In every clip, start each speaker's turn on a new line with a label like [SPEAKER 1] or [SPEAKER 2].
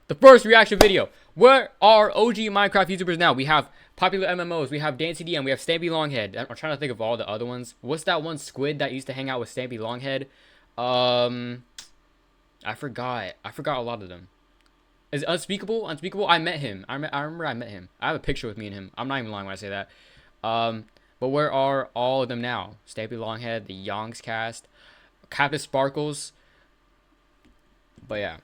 [SPEAKER 1] The first reaction video. Where are OG Minecraft YouTubers now? We have popular MMOs. We have DanceDM. We have Stampy Longhead. I'm trying to think of all the other ones. What's that one squid that used to hang out with Stampy Longhead? I forgot. I forgot a lot of them. Is it Unspeakable? Unspeakable? I met him. I remember I met him. I have a picture with me and him. I'm not even lying when I say that. But where are all of them now? Stampy Longhead, the Youngs cast, Captain Sparkles. But yeah.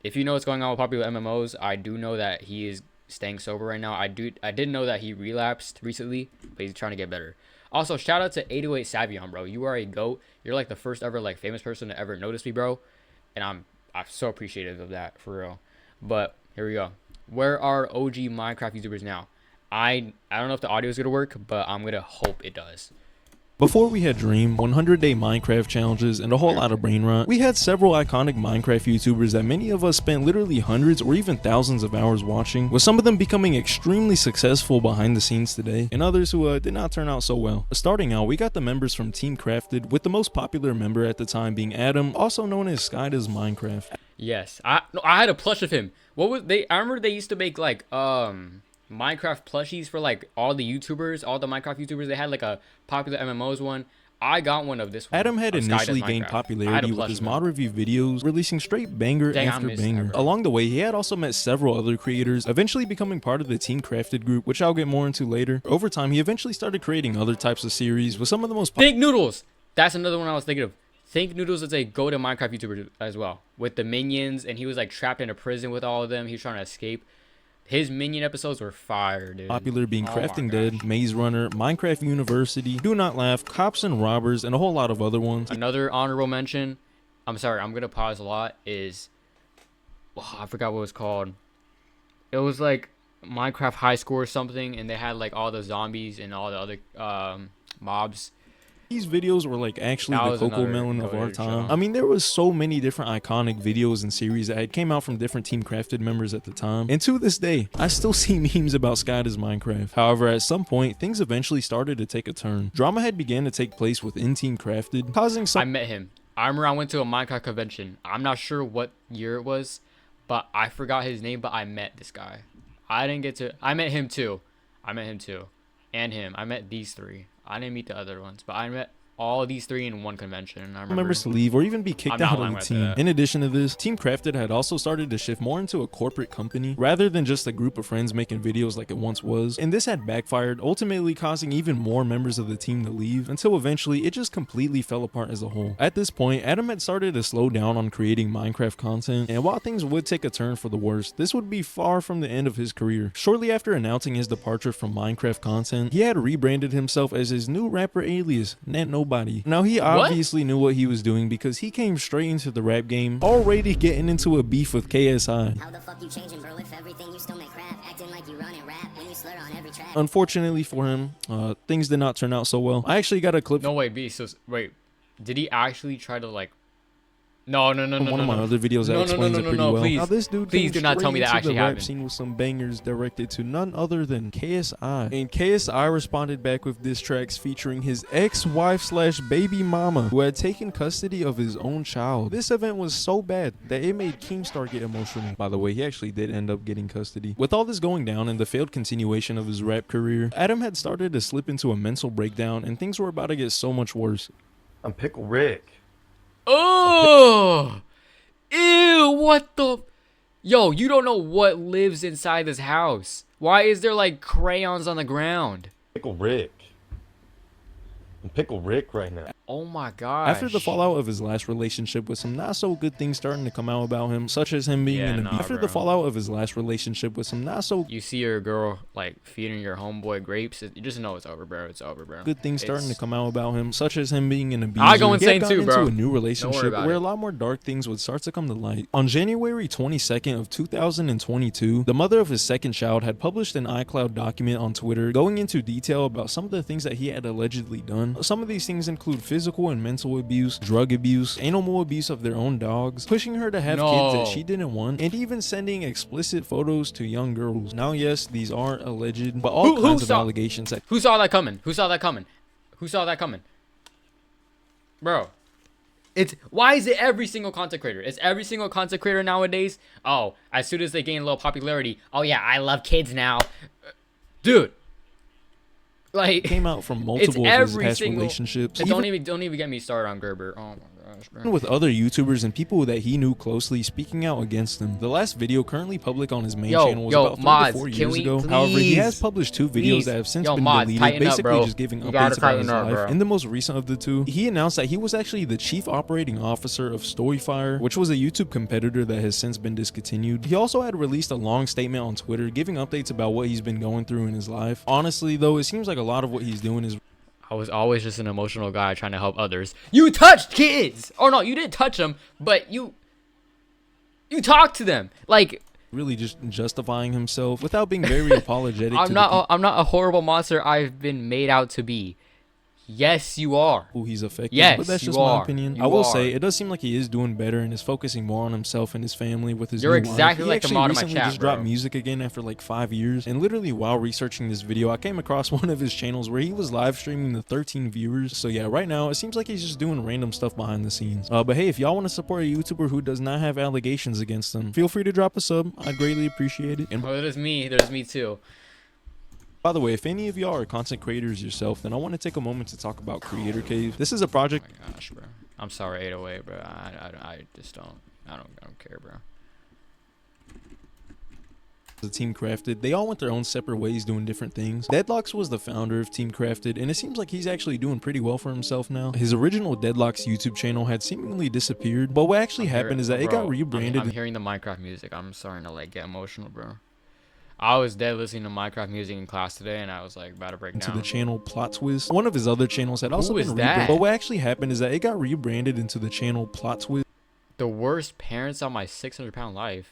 [SPEAKER 1] If you know what's going on with popular MMOs, I do know that he is staying sober right now. I did know that he relapsed recently, but he's trying to get better. Also, shout out to 808 Savion, bro. You are a GOAT. You're like the first ever like famous person to ever notice me, bro. And I'm so appreciative of that, for real. But here we go. Where are OG Minecraft YouTubers now? I don't know if the audio is gonna work, but I'm gonna hope it does.
[SPEAKER 2] Before we had Dream, 100-day Minecraft challenges, and a whole lot of brain rot, we had several iconic Minecraft YouTubers that many of us spent literally hundreds or even thousands of hours watching, with some of them becoming extremely successful behind the scenes today, and others who did not turn out so well. Starting out, we got the members from Team Crafted, with the most popular member at the time being Adam, also known as Sky Does Minecraft.
[SPEAKER 1] Yes, I had a plush of him. What was they? I remember they used to make like Minecraft plushies for like all the YouTubers, all the Minecraft YouTubers. They had like a popular MMOs one. I got one of this one.
[SPEAKER 2] Adam had initially gained popularity with his mod review videos, releasing straight banger after banger. Along the way, he had also met several other creators, eventually becoming part of the Team Crafted group, which I'll get more into later. Over time, he eventually started creating other types of series with some of the most
[SPEAKER 1] Think Noodles. That's another one I was thinking of. Think Noodles is a go-to Minecraft YouTuber as well, with the minions, and he was like trapped in a prison with all of them. He was trying to escape. His minion episodes were fire, dude.
[SPEAKER 2] Popular being Crafting Dead, Maze Runner, Minecraft University, Do Not Laugh, Cops and Robbers, and a whole lot of other ones.
[SPEAKER 1] Another honorable mention, I'm sorry, I'm gonna pause a lot, is I forgot what it was called. It was like Minecraft High Score or something, and they had like all the zombies and all the other mobs.
[SPEAKER 2] These videos were like actually the Coco Melon of our time. I mean, there was so many different iconic videos and series that had came out from different Team Crafted members at the time. And to this day, I still see memes about Sky Does Minecraft. However, at some point, things eventually started to take a turn. Drama had began to take place within Team Crafted, causing some—
[SPEAKER 1] I met him. I remember I went to a Minecraft convention. I'm not sure what year it was, but I forgot his name, but I met this guy. I met him too. And him. I met these three. I didn't meet the other ones, but I met all of these three in one convention. I remember
[SPEAKER 2] members to leave or even be kicked out of the team. In addition to this, Team Crafted had also started to shift more into a corporate company rather than just a group of friends making videos like it once was, and this had backfired, ultimately causing even more members of the team to leave, until eventually it just completely fell apart as a whole. At this point, Adam had started to slow down on creating Minecraft content, and while things would take a turn for the worse, this would be far from the end of his career. Shortly after announcing his departure from Minecraft content, he had rebranded himself as his new rapper alias, Nat Nobody. Now, he obviously knew what he was doing because he came straight into the rap game, already getting into a beef with KSI.
[SPEAKER 3] How the fuck you changing, bro? If everything you still make rap, acting like you run and rap when you slur on every track.
[SPEAKER 2] Unfortunately for him, things did not turn out so well. I actually got a clip.
[SPEAKER 1] No, wait, B. So, wait. Did he actually try to, like... No.
[SPEAKER 2] One of my other videos that explains it pretty well.
[SPEAKER 1] Please,
[SPEAKER 2] now, this dude
[SPEAKER 1] please do not tell me that actually
[SPEAKER 2] the
[SPEAKER 1] happened.
[SPEAKER 2] Rap scene with some bangers directed to none other than KSI, and KSI responded back with diss tracks featuring his ex-wife/baby mama, who had taken custody of his own child. This event was so bad that it made Keemstar get emotional. By the way, he actually did end up getting custody. With all this going down and the failed continuation of his rap career, Adam had started to slip into a mental breakdown, and things were about to get so much worse.
[SPEAKER 4] I'm Pickle Rick.
[SPEAKER 1] Oh, ew, what the? Yo, you don't know what lives inside this house. Why is there like crayons on the ground?
[SPEAKER 4] Pickle Rick. I'm Pickle Rick right now.
[SPEAKER 1] Oh my gosh.
[SPEAKER 2] After the fallout of his last relationship, with some not so good things starting to come out about him, such as him being in a beef. After the fallout of his last relationship, with some not so—
[SPEAKER 1] You see your girl like feeding your homeboy grapes, you just know it's over, bro. It's over, bro.
[SPEAKER 2] Good things starting to come out about him, such as him being an abuser.
[SPEAKER 1] I go insane too, bro.
[SPEAKER 2] Into a new relationship where a lot more dark things would start to come to light. On January 22nd of 2022, the mother of his second child had published an iCloud document on Twitter going into detail about some of the things that he had allegedly done. Some of these things include physical and mental abuse, drug abuse, animal abuse of their own dogs, pushing her to have kids that she didn't want, and even sending explicit photos to young girls. Now, yes, these are alleged, but all kinds of allegations.
[SPEAKER 1] Who saw that coming? Who saw that coming? Who saw that coming? Bro, It's why is it every single content creator? It's every single content creator nowadays. Oh, as soon as they gain a little popularity, oh yeah, I love kids now, dude. Like
[SPEAKER 2] came out from multiple of his past relationships.
[SPEAKER 1] Don't even get me started on Gerber. Oh my gosh, bro.
[SPEAKER 2] With other YouTubers and people that he knew closely speaking out against him. The last video currently public on his main channel was about 3 to 4 years ago. However, he has published 2 videos that have since been deleted, basically just giving updates about his life. In the most recent of the 2, he announced that he was actually the chief operating officer of Storyfire, which was a YouTube competitor that has since been discontinued. He also had released a long statement on Twitter giving updates about what he's been going through in his life. Honestly though, it seems like a lot of what he's doing is
[SPEAKER 1] I was always just an emotional guy trying to help others. You touched kids! Oh no, you didn't touch them, but you talked to them. Like
[SPEAKER 2] really just justifying himself without being very apologetic.
[SPEAKER 1] I'm not a horrible monster I've been made out to be. Yes, you are.
[SPEAKER 2] Who he's affected.
[SPEAKER 1] Yes,
[SPEAKER 2] but that's just
[SPEAKER 1] my
[SPEAKER 2] my opinion. I will say it does seem like he is doing better and is focusing more on himself and his family with his.
[SPEAKER 1] You're
[SPEAKER 2] new
[SPEAKER 1] exactly
[SPEAKER 2] wife.
[SPEAKER 1] like the mod in my chat,
[SPEAKER 2] He actually just dropped music again after like 5 years. And literally while researching this video, I came across one of his channels where he was live streaming to 13 viewers. So yeah, right now it seems like he's just doing random stuff behind the scenes. But hey, if y'all want to support a YouTuber who does not have allegations against them, feel free to drop a sub. I'd greatly appreciate it. And
[SPEAKER 1] there's me too.
[SPEAKER 2] by the way, if any of y'all are content creators yourself, then I want to take a moment to talk about Creator Cave. This is a project.
[SPEAKER 1] Oh my gosh, bro. I'm sorry, 808, bro. I just don't. I don't care, bro.
[SPEAKER 2] The Team Crafted, they all went their own separate ways doing different things. Deadlocks was the founder of Team Crafted, and it seems like he's actually doing pretty well for himself now. His original Deadlocks YouTube channel had seemingly disappeared, but what actually happened is that it got rebranded.
[SPEAKER 1] I'm hearing the Minecraft music. I'm starting to like get emotional, bro. I was dead listening to Minecraft music in class today, and I was like about to break down.
[SPEAKER 2] Into the channel Plot Twist. One of his other channels had also been rebranded. But what actually happened is that it got rebranded into the channel Plot Twist.
[SPEAKER 1] The worst parents on my 600-pound life.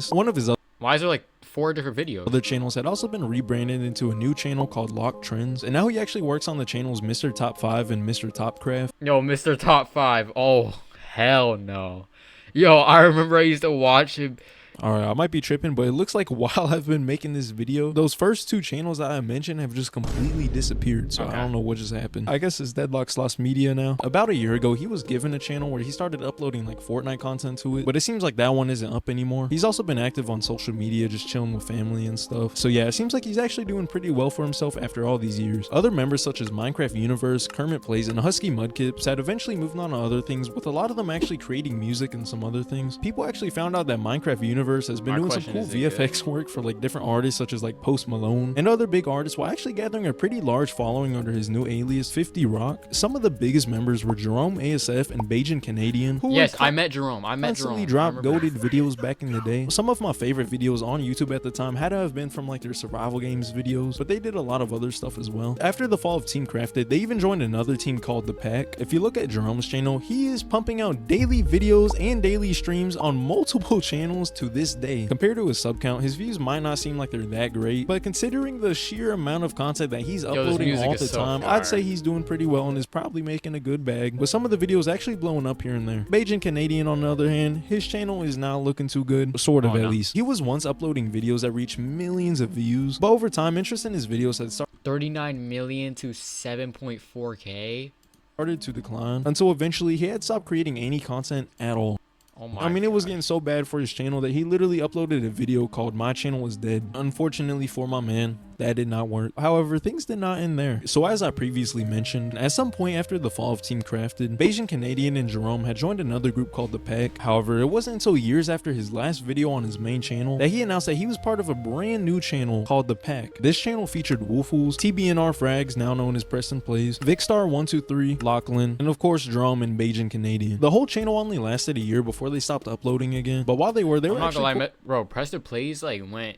[SPEAKER 2] One of his other.
[SPEAKER 1] Why is there like 4 different videos?
[SPEAKER 2] Other channels had also been rebranded into a new channel called Lock Trends, and now he actually works on the channels Mr. Top 5 and Mr. Top Craft.
[SPEAKER 1] Yo, Mr. Top 5. Oh, hell no. Yo, I remember I used to watch him.
[SPEAKER 2] Alright, I might be tripping, but it looks like while I've been making this video, those first 2 channels that I mentioned have just completely disappeared, so I don't know what just happened. I guess it's Deadlock's Lost Media now. About a year ago, he was given a channel where he started uploading like Fortnite content to it, but it seems like that one isn't up anymore. He's also been active on social media, just chilling with family and stuff. So yeah, it seems like he's actually doing pretty well for himself after all these years. Other members such as Minecraft Universe, Kermit Plays, and Husky Mudkips had eventually moved on to other things, with a lot of them actually creating music and some other things. People actually found out that Minecraft Universe has been doing some cool VFX work for like different artists such as like Post Malone and other big artists, while actually gathering a pretty large following under his new alias 50 Rock. Some of the biggest members were Jerome ASF and Bajan Canadian, who
[SPEAKER 1] I met Jerome. Constantly
[SPEAKER 2] dropped goated videos back in the day. Some of my favorite videos on YouTube at the time had to have been from like their survival games videos, but they did a lot of other stuff as well. After the fall of Team Crafted, they even joined another team called The Pack. If you look at Jerome's channel, he is pumping out daily videos and daily streams on multiple channels to this day. Compared to his sub count, his views might not seem like they're that great, but considering the sheer amount of content that he's uploading all the time, I'd say he's doing pretty well and is probably making a good bag, with some of the videos actually blowing up here and there. Bajan Canadian, on the other hand, his channel is not looking too good, sort of at least. He was once uploading videos that reached millions of views, but over time, interest in his videos had started
[SPEAKER 1] 39 million to 7.4k
[SPEAKER 2] started to decline, until eventually he had stopped creating any content at all.
[SPEAKER 1] Oh my
[SPEAKER 2] I mean, it was getting so bad for his channel that he literally uploaded a video called My Channel Is Dead. Unfortunately for my man, that did not work. However, things did not end there. So as I previously mentioned, at some point after the fall of Team Crafted, Bajan Canadian and Jerome had joined another group called The Pack. However, it wasn't until years after his last video on his main channel that he announced that he was part of a brand new channel called The Pack. This channel featured Wolfools, TBNR Frags, now known as Preston Plays, Vicstar123, Lachlan, and of course Jerome and Bajan Canadian. The whole channel only lasted a year before they stopped uploading again, but while they were
[SPEAKER 1] I'm not gonna lie, bro, Preston Plays like went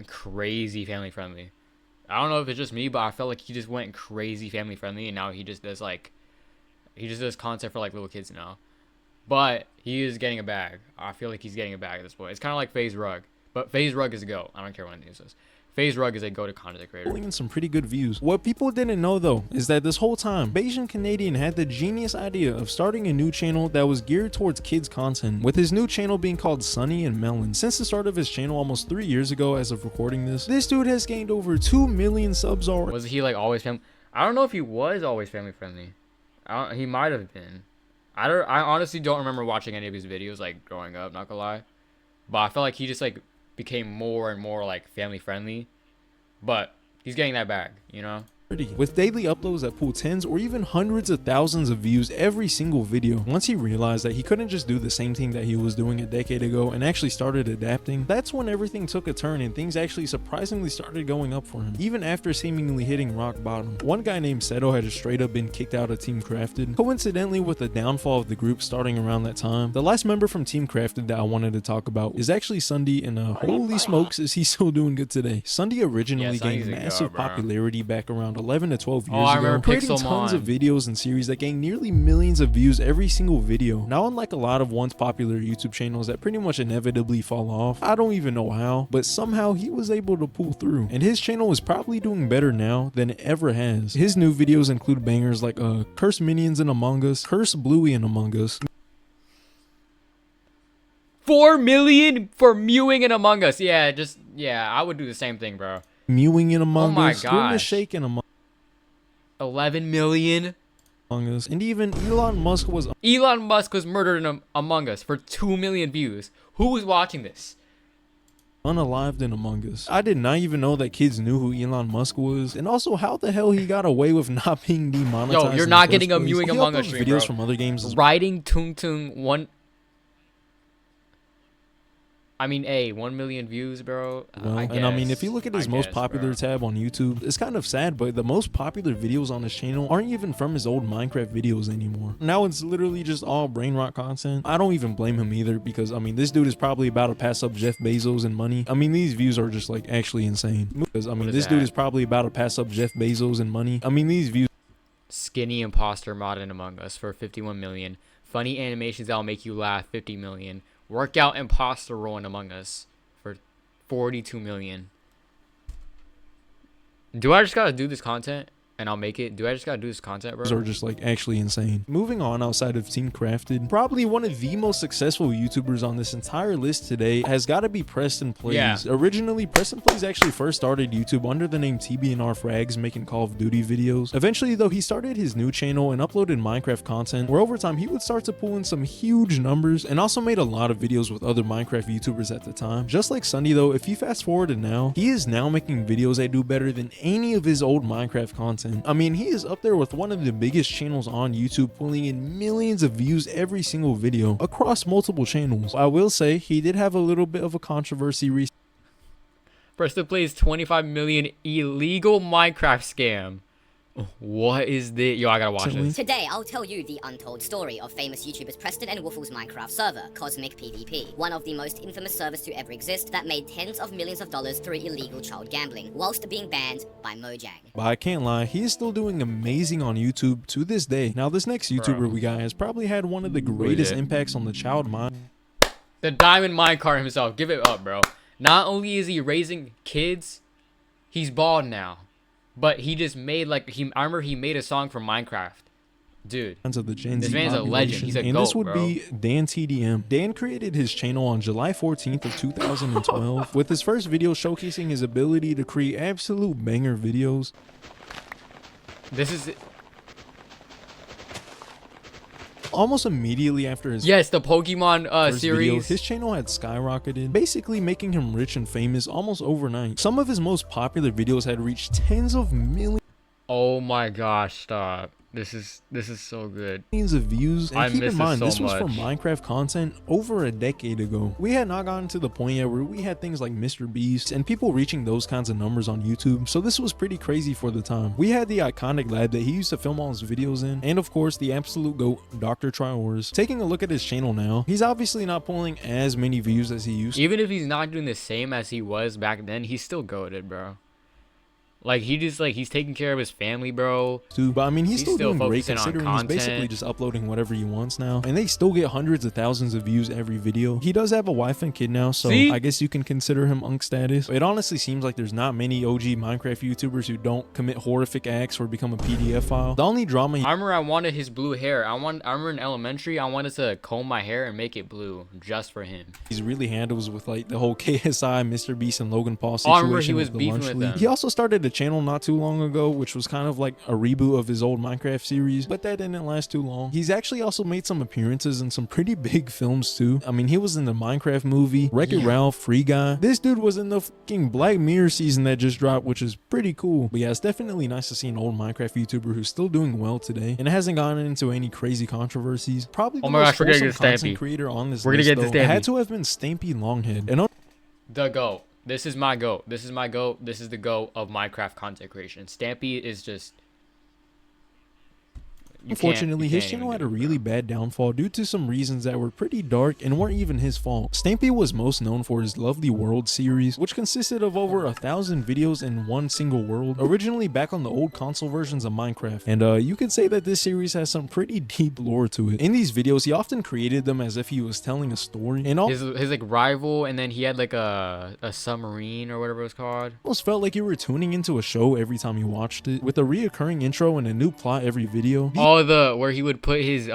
[SPEAKER 1] crazy family friendly. I don't know if it's just me, but I felt like he just went crazy family friendly, and now he just does content for like little kids now. But he is getting a bag. I feel like he's getting a bag at this point. It's kind of like FaZe Rug, but FaZe Rug is a go. I don't care what anything says. FaZe Rug is a go-to content creator.
[SPEAKER 2] In some pretty good views. What people didn't know though is that this whole time, Bajan Canadian had the genius idea of starting a new channel that was geared towards kids content, with his new channel being called Sunny and Melon. Since the start of his channel almost 3 years ago as of recording this dude has gained over 2 million subs already.
[SPEAKER 1] Was he like always family? I don't know if he was always family friendly. He might have been. I honestly don't remember watching any of his videos like growing up, not gonna lie. But I felt like he just like became more and more like family friendly. But he's getting that back, you know?
[SPEAKER 2] With daily uploads that pull tens or even hundreds of thousands of views every single video. Once he realized that he couldn't just do the same thing that he was doing a decade ago and actually started adapting, that's when everything took a turn and things actually surprisingly started going up for him, even after seemingly hitting rock bottom. One guy named Seto had just straight up been kicked out of Team Crafted, coincidentally with the downfall of the group starting around that time. The last member from Team Crafted that I wanted to talk about is actually Sunday, and holy smokes is he still doing good today. Sunday originally gained massive popularity back around 11 to 12 years ago, creating tons of videos and series that gained nearly millions of views every single video. Now, unlike a lot of once popular YouTube channels that pretty much inevitably fall off, I don't even know how, but somehow he was able to pull through, and his channel is probably doing better now than it ever has. His new videos include bangers like Curse Minions in Among Us, Curse Bluey in Among Us,
[SPEAKER 1] 4 million for mewing in Among Us. Yeah, I would do the same thing, bro.
[SPEAKER 2] Mewing in Among Us,
[SPEAKER 1] gosh.
[SPEAKER 2] Grimace Shake in Among
[SPEAKER 1] 11 million.
[SPEAKER 2] Us, and even Elon Musk was
[SPEAKER 1] murdered in Among Us for 2 million views. Who was watching this?
[SPEAKER 2] unalived in Among Us. I did not even know that kids knew who Elon Musk was, and also how the hell he got away with not being demonetized.
[SPEAKER 1] Yo, you're not getting a mewing Among Us stream,
[SPEAKER 2] videos
[SPEAKER 1] bro.
[SPEAKER 2] From other games.
[SPEAKER 1] Riding Tung Tung 1 million views, bro.
[SPEAKER 2] Well, and I mean, if you look at his most popular tab on YouTube, it's kind of sad, but the most popular videos on his channel aren't even from his old Minecraft videos anymore. Now it's literally just all brain rot content. I don't even blame him either, because I mean, this dude is probably about to pass up Jeff Bezos in money. I mean, these views are just like actually insane. Because I mean, this dude is probably about to pass up Jeff Bezos in money. I mean, these views.
[SPEAKER 1] Skinny imposter mod in Among Us for 51 million. Funny animations that'll make you laugh, 50 million. Workout imposter role in Among Us for 42 million. Do I just gotta do this content and I'll make it? Do I just gotta do this content, bro?
[SPEAKER 2] Are just like actually insane. Moving on, outside of Team Crafted, probably one of the most successful YouTubers on this entire list today has got to be Preston Plays.
[SPEAKER 1] Yeah.
[SPEAKER 2] Originally, Preston Plays actually first started YouTube under the name TBNR Frags, making Call of Duty videos. Eventually, though, he started his new channel and uploaded Minecraft content, where over time he would start to pull in some huge numbers, and also made a lot of videos with other Minecraft YouTubers at the time. Just like Sunday, though, if you fast forward to now, he is now making videos that do better than any of his old Minecraft content. I mean, he is up there with one of the biggest channels on YouTube, pulling in millions of views every single video across multiple channels. I will say he did have a little bit of a controversy recently.
[SPEAKER 1] Preston Plays 25 million illegal Minecraft scam. What is this? Yo, I gotta watch this.
[SPEAKER 3] Today, I'll tell you the untold story of famous YouTubers Preston and Woofle's Minecraft server, Cosmic PvP, one of the most infamous servers to ever exist that made tens of millions of dollars through illegal child gambling, whilst being banned by Mojang.
[SPEAKER 2] But I can't lie, he is still doing amazing on YouTube to this day. Now, this next YouTuber we got has probably had one of the greatest impacts on the child mind.
[SPEAKER 1] The Diamond Minecart himself. Give it up, bro. Not only is he raising kids, he's bald now. But he just made I remember he made a song for Minecraft. Dude,
[SPEAKER 2] of the Gen
[SPEAKER 1] this
[SPEAKER 2] Z
[SPEAKER 1] man's a legend. He's a
[SPEAKER 2] and
[SPEAKER 1] goat,
[SPEAKER 2] this would
[SPEAKER 1] bro.
[SPEAKER 2] be Dan TDM. Dan created his channel on July 14th of 2012 with his first video showcasing his ability to create absolute banger videos.
[SPEAKER 1] This is
[SPEAKER 2] Almost immediately after his
[SPEAKER 1] the Pokemon
[SPEAKER 2] first
[SPEAKER 1] series.
[SPEAKER 2] video, his channel had skyrocketed, basically making him rich and famous almost overnight. Some of his most popular videos had reached tens of millions.
[SPEAKER 1] Oh my gosh, stop. This is so good.
[SPEAKER 2] Of views, and
[SPEAKER 1] I
[SPEAKER 2] keep
[SPEAKER 1] miss
[SPEAKER 2] in mind
[SPEAKER 1] this
[SPEAKER 2] this
[SPEAKER 1] so
[SPEAKER 2] was
[SPEAKER 1] much.
[SPEAKER 2] from Minecraft content over a decade ago. We had not gotten to the point yet where we had things like Mr. Beast and people reaching those kinds of numbers on YouTube, so this was pretty crazy for the time. We had the iconic lab that he used to film all his videos in, and of course the absolute GOAT, Dr. Triors. Taking a look at his channel now, he's obviously not pulling as many views as he used to.
[SPEAKER 1] Even if he's not doing the same as he was back then, he's still goated, bro. Like, he's taking care of his family, bro.
[SPEAKER 2] But I mean, he's still doing great
[SPEAKER 1] focusing on
[SPEAKER 2] considering he's basically
[SPEAKER 1] content.
[SPEAKER 2] just uploading whatever he wants now, and they still get hundreds of thousands of views every video. He does have a wife and kid now, so I guess you can consider him unk status. It honestly seems like there's not many OG Minecraft YouTubers who don't commit horrific acts or become a PDF file. The only drama
[SPEAKER 1] I remember I wanted his blue hair. I remember in elementary, I wanted to comb my hair and make it blue just for him.
[SPEAKER 2] he's really handles with like the whole KSI, Mr. Beast, and Logan Paul
[SPEAKER 1] I
[SPEAKER 2] situation.
[SPEAKER 1] remember he was
[SPEAKER 2] with the
[SPEAKER 1] beefing
[SPEAKER 2] lunch
[SPEAKER 1] with
[SPEAKER 2] league.
[SPEAKER 1] them.
[SPEAKER 2] He also started a channel not too long ago, which was kind of like a reboot of his old Minecraft series, but that didn't last too long. He's actually also made some appearances in some pretty big films too. I mean, he was in the Minecraft movie, Wreck-It Ralph, Free Guy. This dude was in the fucking Black Mirror season that just dropped, which is pretty cool. But yeah, it's definitely nice to see an old Minecraft YouTuber who's still doing well today and hasn't gotten into any crazy controversies. Probably the most wholesome content creator on this list, though, had to have been Stampy Longhead. And
[SPEAKER 1] the GOAT. This is my GOAT. This is my GOAT. This is the GOAT of Minecraft content creation. Stampy is just...
[SPEAKER 2] Unfortunately, his channel had a really bad downfall due to some reasons that were pretty dark and weren't even his fault. Stampy was most known for his Lovely World series, which consisted of over 1,000 videos in one single world, originally back on the old console versions of Minecraft. And you could say that this series has some pretty deep lore to it. In these videos, he often created them as if he was telling a story. And
[SPEAKER 1] his like rival, and then he had like a submarine or whatever it was called.
[SPEAKER 2] Almost felt like you were tuning into a show every time you watched it, with a reoccurring intro and a new plot every video.
[SPEAKER 1] Where he would put his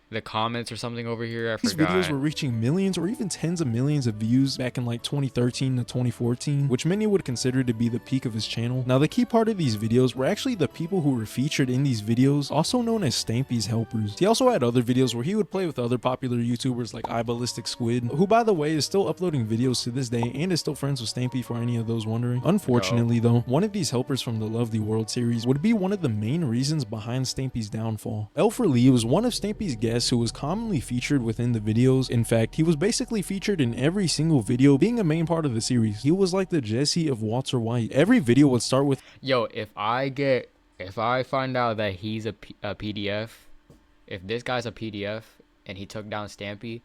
[SPEAKER 1] the comments or something over here. I forgot.
[SPEAKER 2] These videos were reaching millions or even tens of millions of views back in like 2013 to 2014, which many would consider to be the peak of his channel. Now, the key part of these videos were actually the people who were featured in these videos, also known as Stampy's helpers. He also had other videos where he would play with other popular YouTubers like iBallistic Squid, who by the way is still uploading videos to this day and is still friends with Stampy for any of those wondering. Unfortunately though, one of these helpers from the Lovely World series would be one of the main reasons behind Stampy's downfall. Elfer Lee was one of Stampy's guests who was commonly featured within the videos. In fact, he was basically featured in every single video, being a main part of the series. He was like the Jesse of Walter White. Every video would start with,
[SPEAKER 1] yo, if I find out that he's a PDF, if this guy's a PDF and he took down Stampy,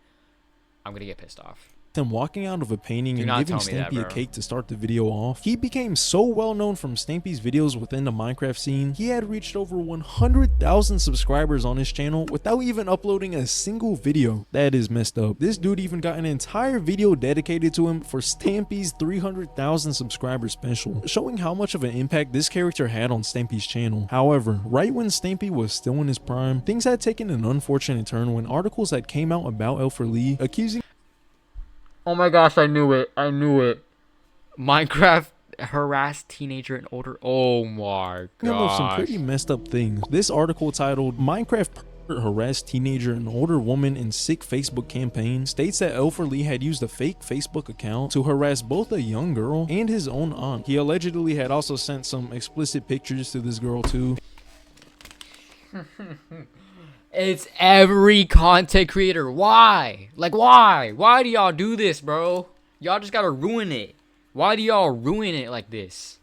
[SPEAKER 1] I'm gonna get pissed off.
[SPEAKER 2] Him walking out of a painting and giving Stampy a cake to start the video off. He became so well known from Stampy's videos within the Minecraft scene, he had reached over 100,000 subscribers on his channel without even uploading a single video. That is messed up. This dude even got an entire video dedicated to him for Stampy's 300,000 subscriber special, showing how much of an impact this character had on Stampy's channel. However, right when Stampy was still in his prime, things had taken an unfortunate turn when articles had came out about Elfer Lee accusing...
[SPEAKER 1] Oh my gosh, I knew it. I knew it. Minecraft harassed teenager and older. Oh my gosh.
[SPEAKER 2] Some pretty messed up things. This article titled Minecraft harassed teenager and older woman in sick Facebook campaign states that Elfer Lee had used a fake Facebook account to harass both a young girl and his own aunt. He allegedly had also sent some explicit pictures to this girl too.
[SPEAKER 1] It's every content creator. Why? Like, why? Why do y'all do this, bro? Y'all just gotta ruin it. Why do y'all ruin it like this?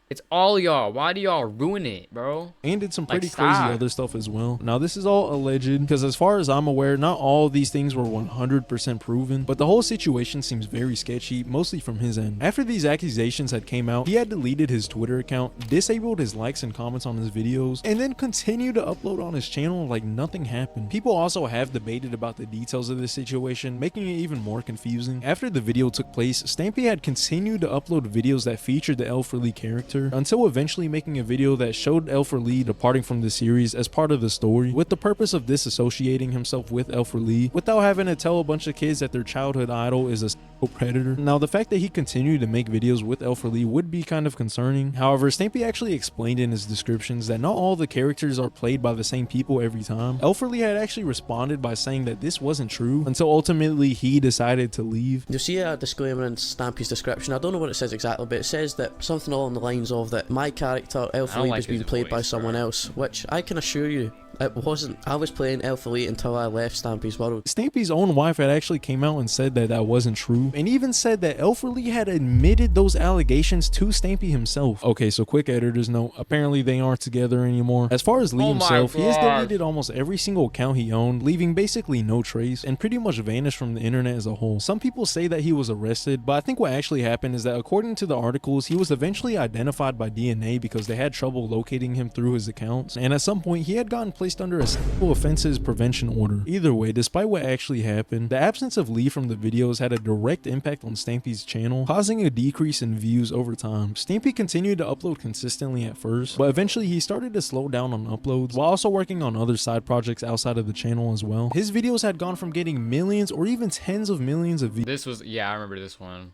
[SPEAKER 1] It's all y'all. Why do y'all ruin it, bro?
[SPEAKER 2] And did some pretty crazy other stuff as well. Now, this is all alleged because as far as I'm aware, not all of these things were 100% proven, but the whole situation seems very sketchy, mostly from his end. After these accusations had came out, he had deleted his Twitter account, disabled his likes and comments on his videos, and then continued to upload on his channel like nothing happened. People also have debated about the details of this situation, making it even more confusing. After the video took place, Stampy had continued to upload videos that featured the Elfer Lee character, until eventually making a video that showed Elfer Lee departing from the series as part of the story, with the purpose of disassociating himself with Elfer Lee without having to tell a bunch of kids that their childhood idol is a predator. Now, the fact that he continued to make videos with Elfer Lee would be kind of concerning. However, Stampy actually explained in his descriptions that not all the characters are played by the same people every time. Elfer Lee had actually responded by saying that this wasn't true, until ultimately he decided to leave.
[SPEAKER 5] You'll see a disclaimer in Stampy's description. I don't know what it says exactly, but it says that something along the lines of that my character Elfer Lee was being played by someone else, which I can assure you it wasn't. I was playing Elfer Lee until I left Stampy's world.
[SPEAKER 2] Stampy's own wife had actually came out and said that that wasn't true, and even said that Elfer Lee had admitted those allegations to Stampy himself. Okay, so quick editor's note, apparently they aren't together anymore. As far as Lee himself, he has deleted almost every single account he owned, leaving basically no trace, and pretty much vanished from the internet as a whole. Some people say that he was arrested, but I think what actually happened is that according to the articles, he was eventually identified by DNA because they had trouble locating him through his accounts, and at some point he had gotten placed under a sexual offenses prevention order. Either way, despite what actually happened, the absence of Lee from the videos had a direct impact on Stampy's channel, causing a decrease in views over time. Stampy continued to upload consistently at first, but eventually he started to slow down on uploads while also working on other side projects outside of the channel as well. His videos had gone from getting millions or even tens of millions of views.
[SPEAKER 1] This was, yeah, I remember this one.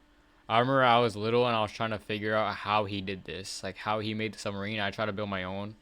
[SPEAKER 1] I remember I was little and I was trying to figure out how he did this, like how he made the submarine. I tried to build my own,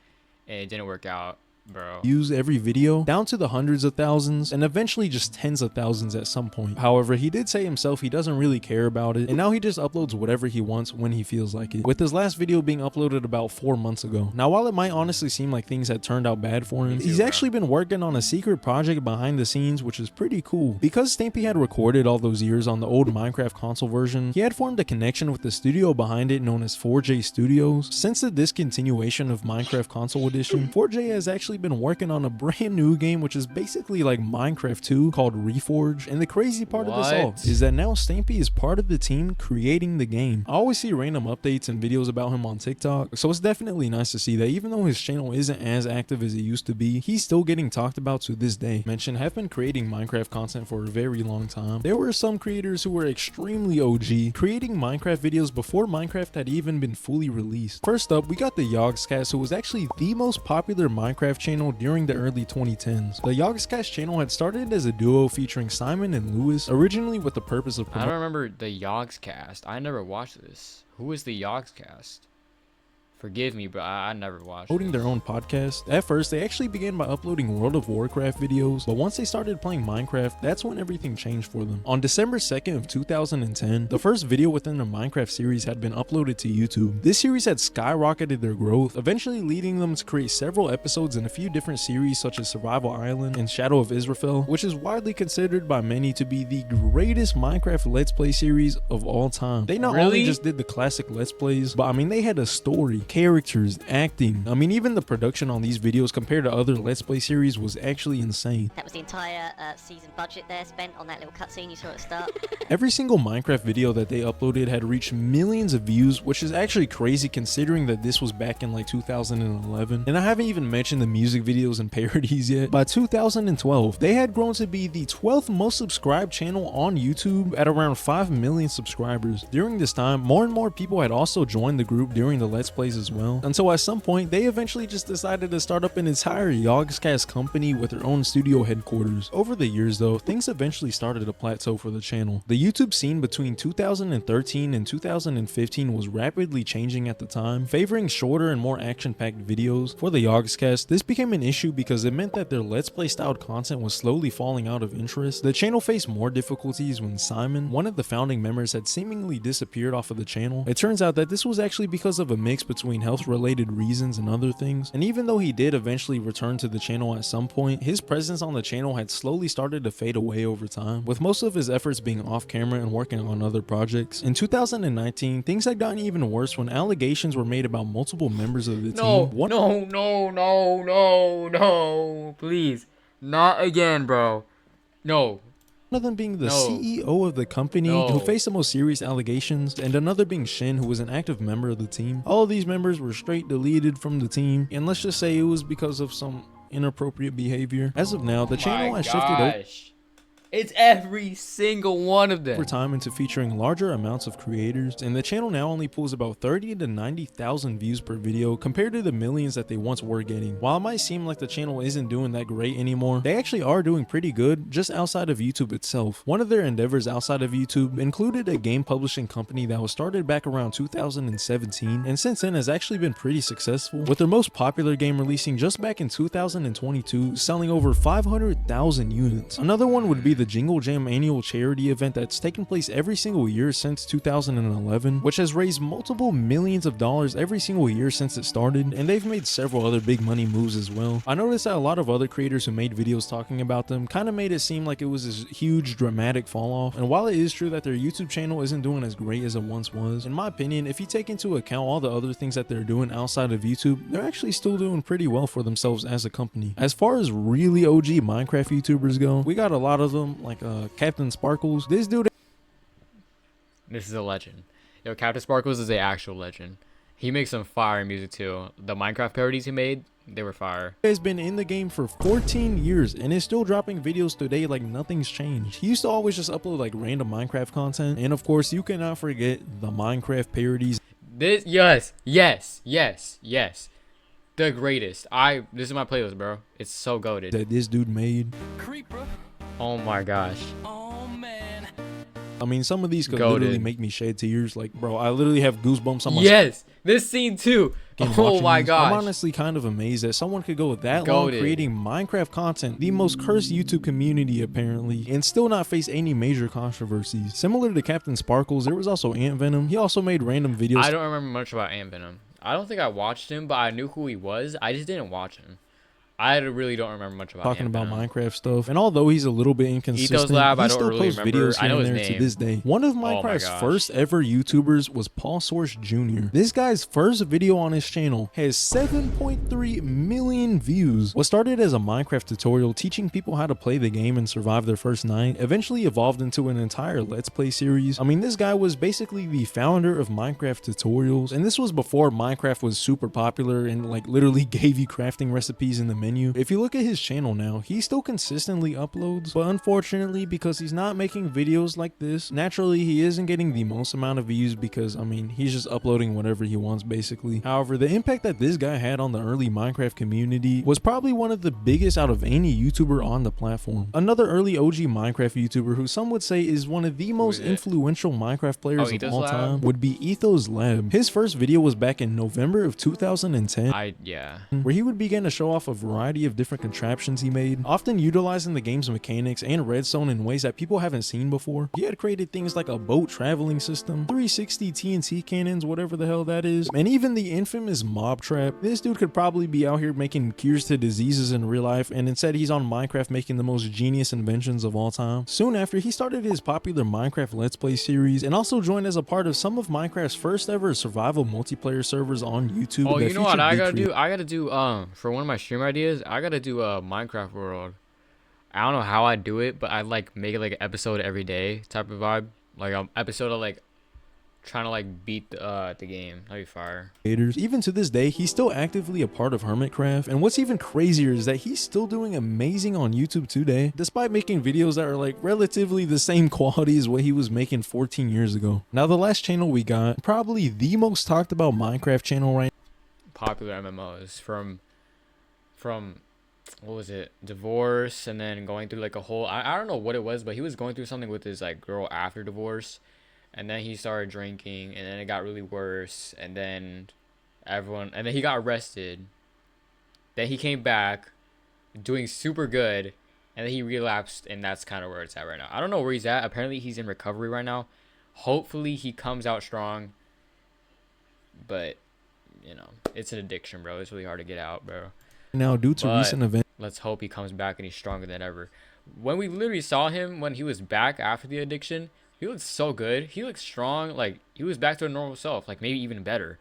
[SPEAKER 1] and it didn't work out, bro.
[SPEAKER 2] Views every video, down to the hundreds of thousands, and eventually just tens of thousands at some point. However, he did say himself he doesn't really care about it, and now he just uploads whatever he wants when he feels like it, with his last video being uploaded about 4 months ago. Now, while it might honestly seem like things had turned out bad for him, he's actually been working on a secret project behind the scenes, which is pretty cool. Because Stampy had recorded all those years on the old Minecraft console version, he had formed a connection with the studio behind it known as 4J Studios. Since the discontinuation of Minecraft Console Edition, 4J has actually been working on a brand new game which is basically like Minecraft 2 called Reforge. And the crazy part of this all is that now Stampy is part of the team creating the game. I always see random updates and videos about him on TikTok, so it's definitely nice to see that even though his channel isn't as active as it used to be, he's still getting talked about to this day. Mention have been creating Minecraft content for a very long time. There were some creators who were extremely OG, creating Minecraft videos before Minecraft had even been fully released. First up, we got the Yogscast, who was actually the most popular Minecraft channel during the early 2010s. The Yogscast channel had started as a duo featuring Simon and Lewis, originally with the purpose of
[SPEAKER 1] I don't remember the Yogscast. I never watched this. Who is the Yogscast? Forgive me, but I never watched
[SPEAKER 2] promoting their own podcast. At first, they actually began by uploading World of Warcraft videos, but once they started playing Minecraft, that's when everything changed for them. On December 2nd of 2010, the first video within the Minecraft series had been uploaded to YouTube. This series had skyrocketed their growth, eventually leading them to create several episodes in a few different series such as Survival Island and Shadow of Israel, which is widely considered by many to be the greatest Minecraft Let's Play series of all time. They not only just did the classic Let's Plays, but I mean they had a story, characters, acting. I mean even the production on these videos compared to other Let's Play series was actually insane.
[SPEAKER 6] That was the entire season budget there spent on that little cutscene you saw at the start.
[SPEAKER 2] Every single Minecraft video that they uploaded had reached millions of views, which is actually crazy considering that this was back in like 2011. And I haven't even mentioned the music videos and parodies yet. By 2012, they had grown to be the 12th most subscribed channel on YouTube at around 5 million subscribers. During this time, more and more people had also joined the group during the Let's Plays as well, until at some point they eventually just decided to start up an entire Yogscast company with their own studio headquarters. Over the years though, things eventually started to plateau for the channel. The YouTube scene between 2013 and 2015 was rapidly changing at the time, favoring shorter and more action-packed videos. For the Yogscast, this became an issue because it meant that their Let's Play styled content was slowly falling out of interest. The channel faced more difficulties when Simon, one of the founding members, had seemingly disappeared off of the channel. It turns out that this was actually because of a mix between health-related reasons and other things, and even though he did eventually return to the channel at some point, his presence on the channel had slowly started to fade away over time, with most of his efforts being off camera and working on other projects. In 2019, things had gotten even worse when allegations were made about multiple members of the team.
[SPEAKER 1] No, please, not again, bro. No.
[SPEAKER 2] One of them being the CEO of the company who faced the most serious allegations, and another being Shin, who was an active member of the team. All of these members were straight deleted from the team, and let's just say it was because of some inappropriate behavior. As of now, the channel has shifted over.
[SPEAKER 1] It's every single one of them.
[SPEAKER 2] Over time into featuring larger amounts of creators, and the channel now only pulls about 30 to 90,000 views per video compared to the millions that they once were getting. While it might seem like the channel isn't doing that great anymore, they actually are doing pretty good just outside of YouTube itself. One of their endeavors outside of YouTube included a game publishing company that was started back around 2017, and since then has actually been pretty successful, with their most popular game releasing just back in 2022, selling over 500,000 units. Another one would be the Jingle Jam annual charity event that's taken place every single year since 2011, which has raised multiple millions of dollars every single year since it started, and they've made several other big money moves as well. I noticed that a lot of other creators who made videos talking about them kind of made it seem like it was this huge dramatic fall off, and while it is true that their YouTube channel isn't doing as great as it once was, in my opinion, if you take into account all the other things that they're doing outside of YouTube, they're actually still doing pretty well for themselves as a company. As far as really OG Minecraft YouTubers go, we got a lot of them, like Captain Sparkles. This dude,
[SPEAKER 1] this is a legend. Yo, Captain Sparkles is an actual legend. He makes some fire music too. The Minecraft parodies he made, they were fire.
[SPEAKER 2] He has been in the game for 14 years and is still dropping videos today like nothing's changed. He used to always just upload like random Minecraft content, and of course you cannot forget the Minecraft parodies.
[SPEAKER 1] This, yes. The greatest. This is my playlist, bro. It's so goated.
[SPEAKER 2] That this dude made.
[SPEAKER 1] Oh my gosh.
[SPEAKER 7] Oh man,
[SPEAKER 2] I mean, some of these could literally make me shed tears. Like, bro, I literally have goosebumps on my
[SPEAKER 1] Yes, this scene too. Oh my gosh.
[SPEAKER 2] I'm honestly kind of amazed that someone could go that long creating Minecraft content, the most cursed YouTube community apparently, and still not face any major controversies. Similar to Captain Sparkles, there was also Ant Venom. He also made random videos.
[SPEAKER 1] I don't remember much about Ant Venom. I don't think I watched him, but I knew who he was. I just didn't watch him. I really don't remember much about
[SPEAKER 2] talking about Minecraft stuff, and although he's a little bit inconsistent, he still posts videos here and there to this day. One of Minecraft's first ever YouTubers was Paul Source Jr. This guy's first video on his channel has 7.3 million views. What started as a Minecraft tutorial teaching people how to play the game and survive their first night eventually evolved into an entire Let's Play series. I mean, this guy was basically the founder of Minecraft tutorials, and this was before Minecraft was super popular and like literally gave you crafting recipes in the menu. If you look at his channel now, he still consistently uploads, but unfortunately, because he's not making videos like this, naturally he isn't getting the most amount of views because, I mean, he's just uploading whatever he wants basically. However, the impact that this guy had on the early Minecraft community was probably one of the biggest out of any YouTuber on the platform. Another early OG Minecraft YouTuber who some would say is one of the most influential Minecraft players of all time would be Ethos Lab. His first video was back in November of 2010, where he would begin to show off a variety of different contraptions he made, often utilizing the game's mechanics and redstone in ways that people haven't seen before. He had created things like a boat traveling system, 360 TNT cannons, whatever the hell that is, and even the infamous mob trap. This dude could probably be out here making cures to diseases in real life, and instead he's on Minecraft making the most genius inventions of all time. Soon after, he started his popular Minecraft Let's Play series and also joined as a part of some of Minecraft's first ever survival multiplayer servers on YouTube.
[SPEAKER 1] Oh, you know what I gotta do? I gotta do for one of my stream ideas, I gotta do a Minecraft world. I don't know how I do it, but I like make it like an episode every day type of vibe, like an episode of like trying to like beat the game. That'd be fire.
[SPEAKER 2] Even to this day, he's still actively a part of Hermitcraft, and what's even crazier is that he's still doing amazing on YouTube today, despite making videos that are like relatively the same quality as what he was making 14 years ago. Now, the last channel we got, probably the most talked about Minecraft channel right now.
[SPEAKER 1] Popular MMOs from what was it, divorce, and then going through like a whole I don't know what it was, but he was going through something with his like girl after divorce, and then he started drinking, and then it got really worse, and then he got arrested, then he came back doing super good, and then he relapsed, and that's kind of where it's at right now. I don't know where he's at. Apparently he's in recovery right now. Hopefully he comes out strong, but you know, it's an addiction, bro. It's really hard to get out, bro.
[SPEAKER 2] Now, due to recent events,
[SPEAKER 1] let's hope he comes back and he's stronger than ever. When we literally saw him when he was back after the addiction, he looked so good. He looked strong. Like, he was back to a normal self, like maybe even better.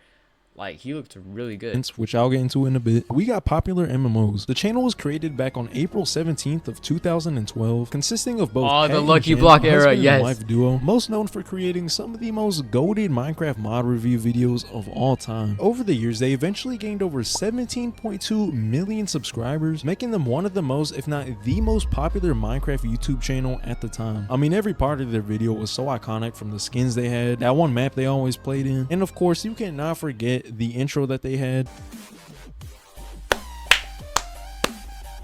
[SPEAKER 1] Like, he looked really good.
[SPEAKER 2] Which I'll get into in a bit. We got popular MMOs. The channel was created back on April 17th of 2012, consisting of both
[SPEAKER 1] the Lucky Block era, yes,
[SPEAKER 2] wife duo, most known for creating some of the most goated Minecraft mod review videos of all time. Over the years, they eventually gained over 17.2 million subscribers, making them one of the most, if not the most popular Minecraft YouTube channel at the time. I mean, every part of their video was so iconic, from the skins they had, that one map they always played in, and of course, you cannot forget the intro that they had.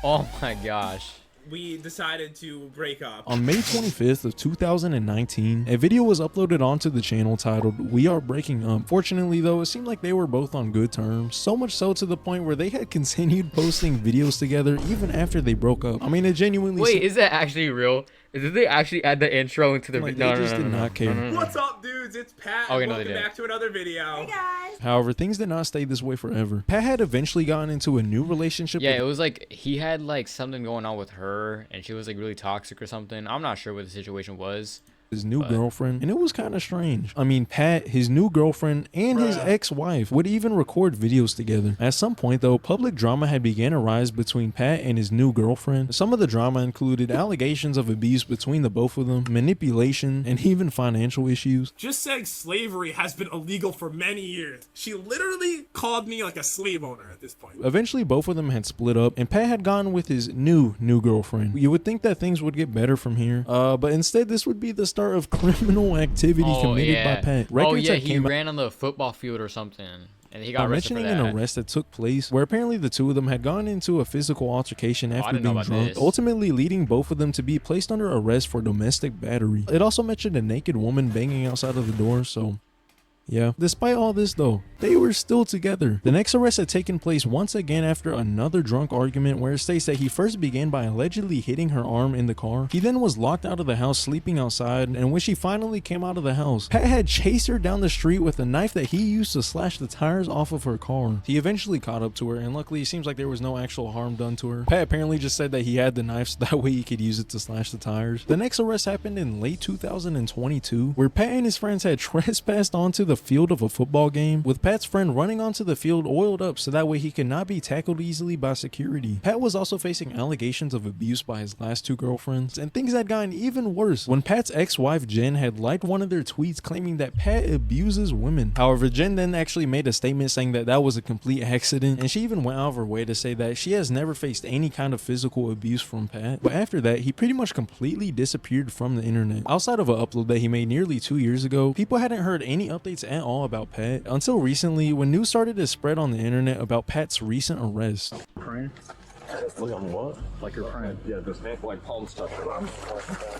[SPEAKER 1] Oh my gosh.
[SPEAKER 7] We decided to break up.
[SPEAKER 2] On May 25th of 2019, a video was uploaded onto the channel titled "We Are Breaking Up." Fortunately though, it seemed like they were both on good terms, so much so to the point where they had continued posting videos together even after they broke up. I mean, it genuinely...
[SPEAKER 1] Wait, is that actually real? Did they actually add the intro into the video?
[SPEAKER 2] They just did not care.
[SPEAKER 7] What's up, dudes? It's Pat.
[SPEAKER 1] Okay,
[SPEAKER 7] and welcome back to another video.
[SPEAKER 6] Hey guys.
[SPEAKER 2] However, things did not stay this way forever. Pat had eventually gotten into a new relationship.
[SPEAKER 1] Yeah, it was like he had like something going on with her, and she was like really toxic or something. I'm not sure what the situation was.
[SPEAKER 2] His new girlfriend, and it was kind of strange. I mean, Pat, his new girlfriend, and his ex-wife would even record videos together. At some point though, public drama had begun to rise between Pat and his new girlfriend. Some of the drama included allegations of abuse between the both of them, manipulation, and even financial issues.
[SPEAKER 7] Just saying slavery has been illegal for many years. She literally called me like a slave owner at this point.
[SPEAKER 2] Eventually both of them had split up, and Pat had gone with his new girlfriend. You would think that things would get better from here, but instead this would be the start of criminal activity committed by Pat.
[SPEAKER 1] Records he ran on the football field or something. And he got arrested for
[SPEAKER 2] mentioning
[SPEAKER 1] that.
[SPEAKER 2] an arrest that took place where apparently the two of them had gone into a physical altercation after
[SPEAKER 1] didn't know
[SPEAKER 2] being
[SPEAKER 1] about
[SPEAKER 2] drunk,
[SPEAKER 1] this.
[SPEAKER 2] ultimately leading both of them to be placed under arrest for domestic battery. It also mentioned a naked woman banging outside of the door, so yeah. Despite all this though, they were still together. The next arrest had taken place once again after another drunk argument where it states that he first began by allegedly hitting her arm in the car. He then was locked out of the house sleeping outside, and when she finally came out of the house, Pat had chased her down the street with a knife that he used to slash the tires off of her car. He eventually caught up to her, and luckily it seems like there was no actual harm done to her. Pat apparently just said that he had the knife so that way he could use it to slash the tires. The next arrest happened in late 2022 where Pat and his friends had trespassed onto the field of a football game, with Pat's friend running onto the field oiled up so that way he could not be tackled easily by security. Pat was also facing allegations of abuse by his last two girlfriends, and things had gotten even worse when Pat's ex-wife Jen had liked one of their tweets claiming that Pat abuses women. However, Jen then actually made a statement saying that that was a complete accident, and she even went out of her way to say that she has never faced any kind of physical abuse from Pat. But after that, he pretty much completely disappeared from the internet. Outside of an upload that he made nearly 2 years ago, people hadn't heard any updates at all about Pat until recently when news started to spread on the internet about Pat's recent arrest.
[SPEAKER 4] Look on what?
[SPEAKER 8] Like you're trying to,
[SPEAKER 4] Yeah, dismantle like palm stuff.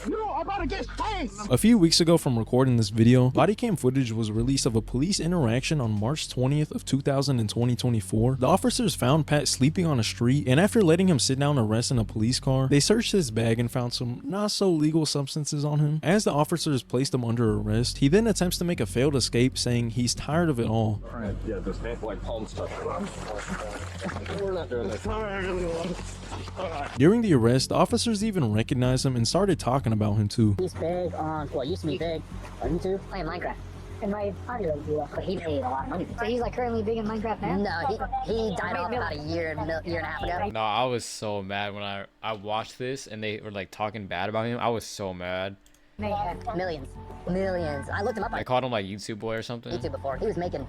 [SPEAKER 8] no, I'm about to get chased!
[SPEAKER 2] A few weeks ago from recording this video, body cam footage was released of a police interaction on March 20th of 2024. The officers found Pat sleeping on a street, and after letting him sit down to rest in a police car, they searched his bag and found some not so legal substances on him. As the officers placed him under arrest, he then attempts to make a failed escape, saying he's tired of it all.
[SPEAKER 4] Yeah, dismantle like palm stuff. We're not doing this.
[SPEAKER 2] During the arrest, the officers even recognized him and started talking about him too.
[SPEAKER 9] He's big on what used to be big on YouTube.
[SPEAKER 3] Playing Minecraft.
[SPEAKER 9] And my 5-year-old grew up.
[SPEAKER 3] But he made a lot of money. So he's like currently big in Minecraft now?
[SPEAKER 9] No, he died off about a year and a half ago.
[SPEAKER 1] No, I was so mad when I watched this and they were like talking bad about him. I was so mad.
[SPEAKER 9] Millions. I looked him up on
[SPEAKER 1] I called him like YouTube boy or something.
[SPEAKER 9] YouTube before. He was making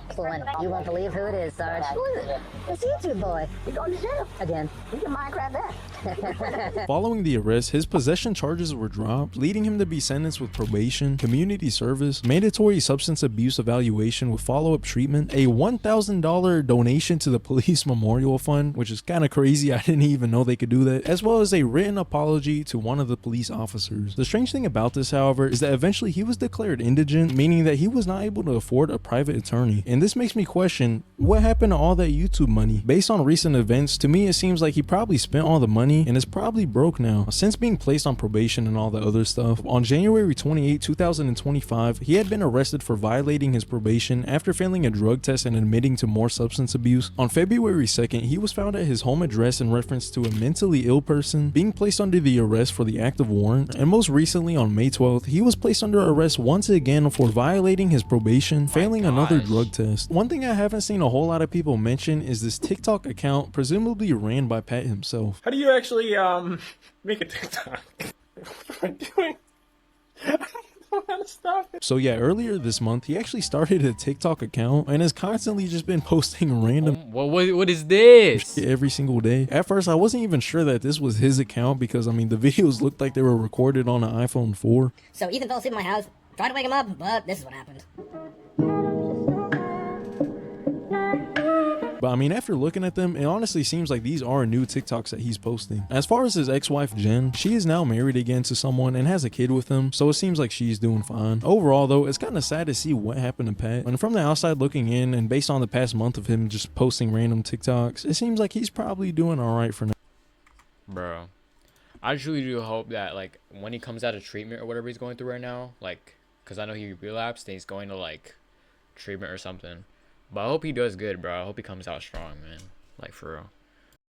[SPEAKER 9] plenty. You won't believe who it is, Sarge. Who is it? It's YouTube boy. He's going to jail again. He can Minecraft that.
[SPEAKER 2] Following the arrest, his possession charges were dropped, leading him to be sentenced with probation, community service, mandatory substance abuse evaluation with follow-up treatment, a $1,000 donation to the police memorial fund, which is kind of crazy. I didn't even know they could do that, as well as a written apology to one of the police officers. The strange thing about this, however, is that eventually he was declared indigent, meaning that he was not able to afford a private attorney. And this makes me question, what happened to all that YouTube money? Based on recent events, to me it seems like he probably spent all the money and is probably broke now. Since being placed on probation and all that other stuff, on January 28, 2025, he had been arrested for violating his probation after failing a drug test and admitting to more substance abuse. On February 2nd, he was found at his home address in reference to a mentally ill person, being placed under the arrest for the active warrant, and most recently on May 12th, he was placed under arrest once again for violating his probation, failing another drug test. One thing I haven't seen a whole lot of people mention is this TikTok account presumably ran by Pat himself.
[SPEAKER 7] How do you actually make a TikTok? What am I doing? I don't know how to stop it.
[SPEAKER 2] So yeah, earlier this month, he actually started a TikTok account and has constantly just been posting random
[SPEAKER 1] What is this?
[SPEAKER 2] every single day. At first, I wasn't even sure that this was his account because, I mean, the videos looked like they were recorded on an iPhone 4.
[SPEAKER 3] So Ethan fell asleep in my house. Tried to wake him up, but this is what happened.
[SPEAKER 2] But I mean, after looking at them, it honestly seems like these are new TikToks that he's posting. As far as his ex-wife Jen, she is now married again to someone and has a kid with him, so it seems like she's doing fine. Overall though, it's kind of sad to see what happened to Pat. And from the outside looking in, and based on the past month of him just posting random TikToks, it seems like he's probably doing alright for now.
[SPEAKER 1] Bro, I truly do hope that like when he comes out of treatment or whatever he's going through right now, like, because I know he relapsed and he's going to like treatment or something. But I hope he does good, bro. I hope he comes out strong, man. Like, for real.